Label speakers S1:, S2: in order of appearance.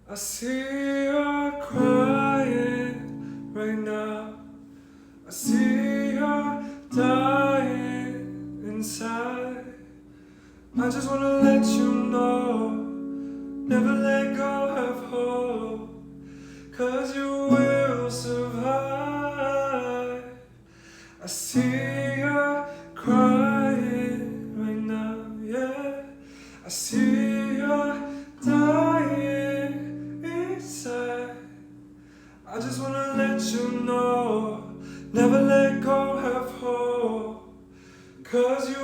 S1: I see you're crying right now. I see you're dying inside. I just wanna let you know, never let go, have hope, 'cause you will survive. I see you're crying right now, yeah. I see you're dying inside. I just wanna let you know, never let go, have hope, 'cause you